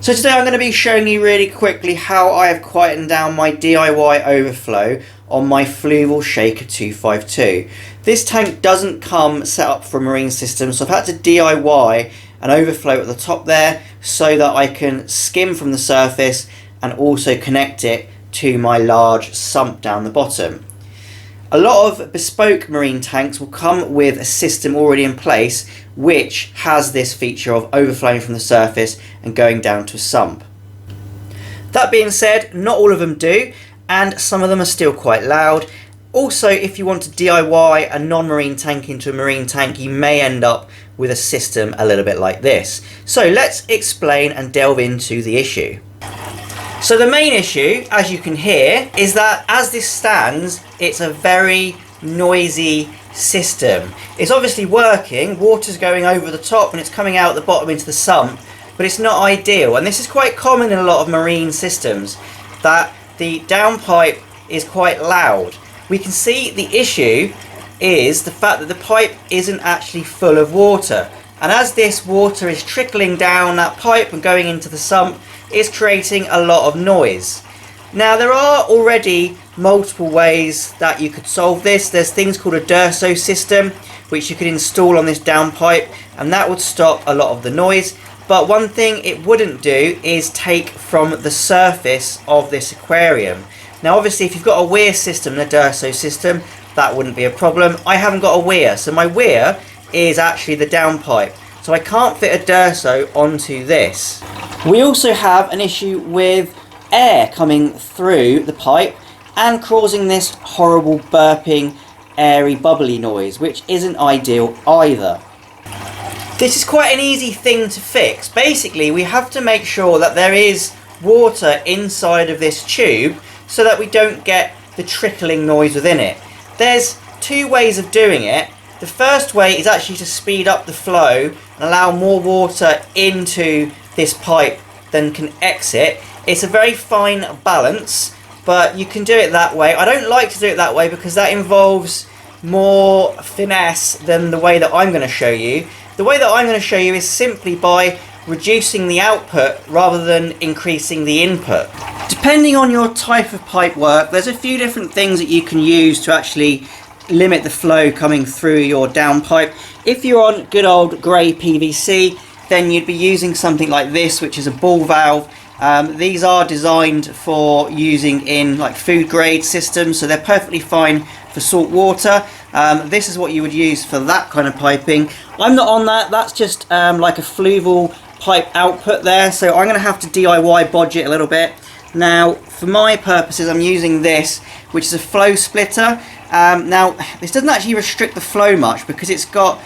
So today I'm going to be showing you really quickly how I have quietened down my DIY overflow on my Fluval Shaker 252. This tank doesn't come set up for a marine system, so I've had to DIY an overflow at the top there so that I can skim from the surface and also connect it to my large sump down the bottom. A lot of bespoke marine tanks will come with a system already in place which has this feature of overflowing from the surface and going down to a sump. That being said, not all of them do, and some of them are still quite loud. Also, if you want to DIY a non-marine tank into a marine tank, you may end up with a system a little bit like this. So let's explain and delve into the issue. So the main issue, as you can hear, is that as this stands, it's a very noisy system. It's obviously working, water's going over the top and it's coming out the bottom into the sump, but it's not ideal. And this is quite common in a lot of marine systems, that the downpipe is quite loud. We can see the issue is the fact that the pipe isn't actually full of water. And as this water is trickling down that pipe and going into the sump, it's creating a lot of noise. Now there are already multiple ways that you could solve this. There's things called a Durso system which you could install on this downpipe, and that would stop a lot of the noise. But one thing it wouldn't do is take from the surface of this aquarium. Now obviously if you've got a weir system and a Durso system, that wouldn't be a problem. I haven't got a weir, so my weir is actually the downpipe, so I can't fit a Durso onto this. We also have an issue with air coming through the pipe and causing this horrible burping, airy, bubbly noise, which isn't ideal either. This is quite an easy thing to fix. Basically, we have to make sure that there is water inside of this tube so that we don't get the trickling noise within it. There's two ways of doing it. The first way is actually to speed up the flow and allow more water into this pipe than can exit. It's a very fine balance, but you can do it that way. I don't like to do it that way because that involves more finesse than the way that I'm going to show you. The way that I'm going to show you is simply by reducing the output rather than increasing the input. Depending on your type of pipe work, there's a few different things that you can use to actually limit the flow coming through your downpipe. If you're on good old grey PVC, then you'd be using something like this, which is a ball valve. These are designed for using in like food grade systems, so they're perfectly fine for salt water. This is what you would use for that kind of piping. I'm not on that. That's just like a Fluval pipe output there, so I'm going to have to DIY bodge it a little bit. Now for my purposes I'm using this, which is a flow splitter. Now this doesn't actually restrict the flow much because it's got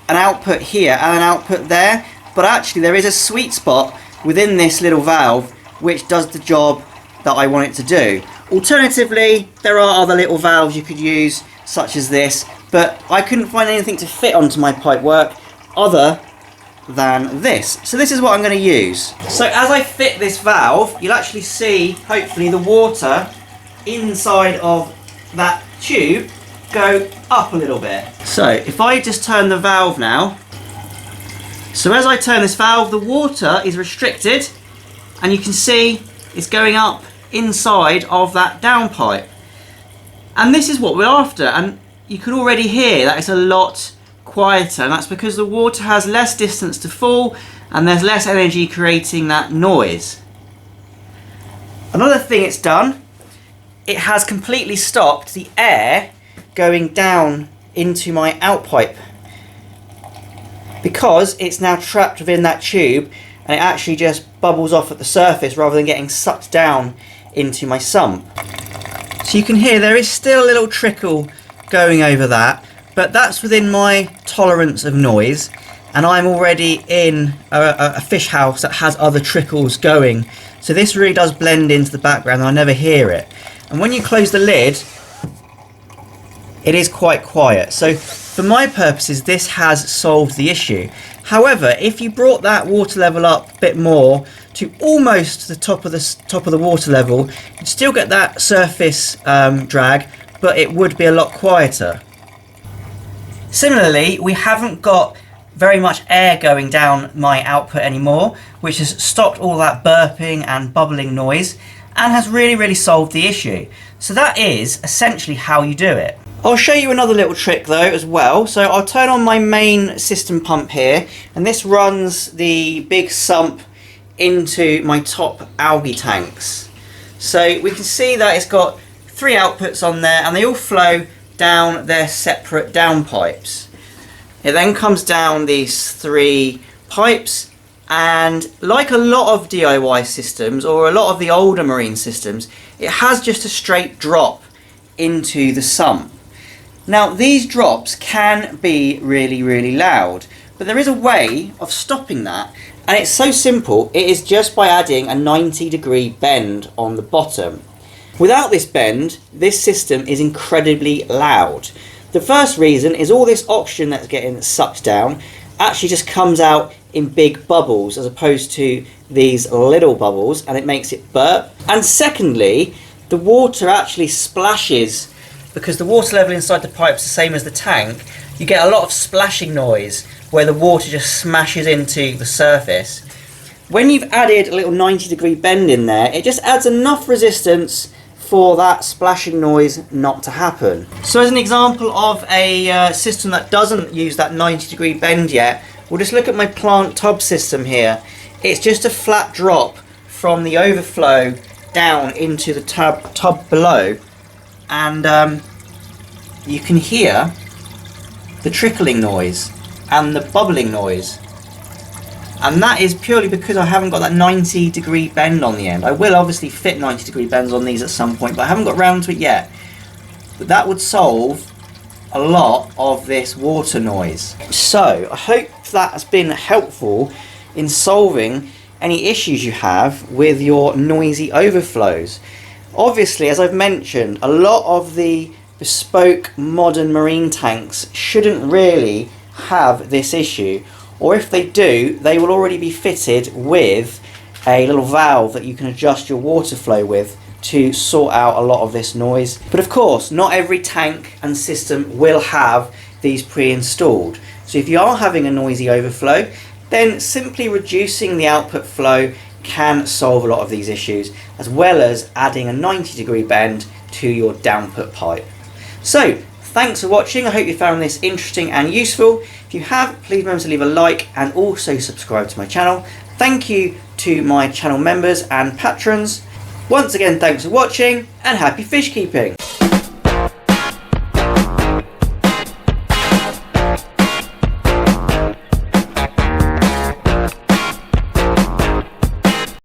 an output here and an output there, but actually there is a sweet spot within this little valve which does the job that I want it to do. Alternatively, there are other little valves you could use such as this, but I couldn't find anything to fit onto my pipe work other than this. So this is what I'm going to use. So as I fit this valve, you'll actually see hopefully the water inside of that tube go up a little bit. So if I just turn the valve now, so as I turn this valve, the water is restricted and you can see it's going up inside of that downpipe. And this is what we're after, and you can already hear that it's a lot quieter, and that's because the water has less distance to fall and there's less energy creating that noise. Another thing it's done, it has completely stopped the air going down into my outpipe because it's now trapped within that tube and it actually just bubbles off at the surface rather than getting sucked down into my sump. So you can hear there is still a little trickle going over that, but that's within my tolerance of noise, and I'm already in a fish house that has other trickles going, so this really does blend into the background and I never hear it. And when you close the lid, it is quite quiet. So for my purposes, this has solved the issue. However, if you brought that water level up a bit more to almost the top of the water level, you'd still get that surface drag, but it would be a lot quieter. Similarly, we haven't got very much air going down my output anymore, which has stopped all that burping and bubbling noise and has really solved the issue. So that is essentially how you do it. I'll show you another little trick though as well. So I'll turn on my main system pump here, and this runs the big sump into my top algae tanks. So we can see that it's got 3 outputs on there, and they all flow down their separate downpipes. It then comes down these 3 pipes, and like a lot of DIY systems or a lot of the older marine systems, it has just a straight drop into the sump. Now these drops can be really loud, but there is a way of stopping that, and it's so simple. It is just by adding a 90-degree bend on the bottom. Without this bend, this system is incredibly loud. The first reason is all this oxygen that's getting sucked down actually just comes out in big bubbles as opposed to these little bubbles, and it makes it burp. And secondly, the water actually splashes. Because the water level inside the pipe is the same as the tank, you get a lot of splashing noise where the water just smashes into the surface. When you've added a little 90-degree bend in there, it just adds enough resistance for that splashing noise not to happen. So as an example of a system that doesn't use that 90-degree bend yet, we'll just look at my plant tub system here. It's just a flat drop from the overflow down into the tub below. And you can hear the trickling noise and the bubbling noise, and that is purely because I haven't got that 90-degree bend on the end. I will obviously fit 90-degree bends on these at some point, but I haven't got round to it yet. But that would solve a lot of this water noise. So I hope that has been helpful in solving any issues you have with your noisy overflows. Obviously, as I've mentioned, a lot of the bespoke modern marine tanks shouldn't really have this issue, or if they do, they will already be fitted with a little valve that you can adjust your water flow with to sort out a lot of this noise. But of course, not every tank and system will have these pre-installed. So if you are having a noisy overflow, then simply reducing the output flow can solve a lot of these issues, as well as adding a 90-degree bend to your downput pipe. So thanks for watching. I hope you found this interesting and useful. If you have, please remember to leave a like and also subscribe to my channel. Thank you to my channel members and patrons. Once again, thanks for watching and happy fish keeping.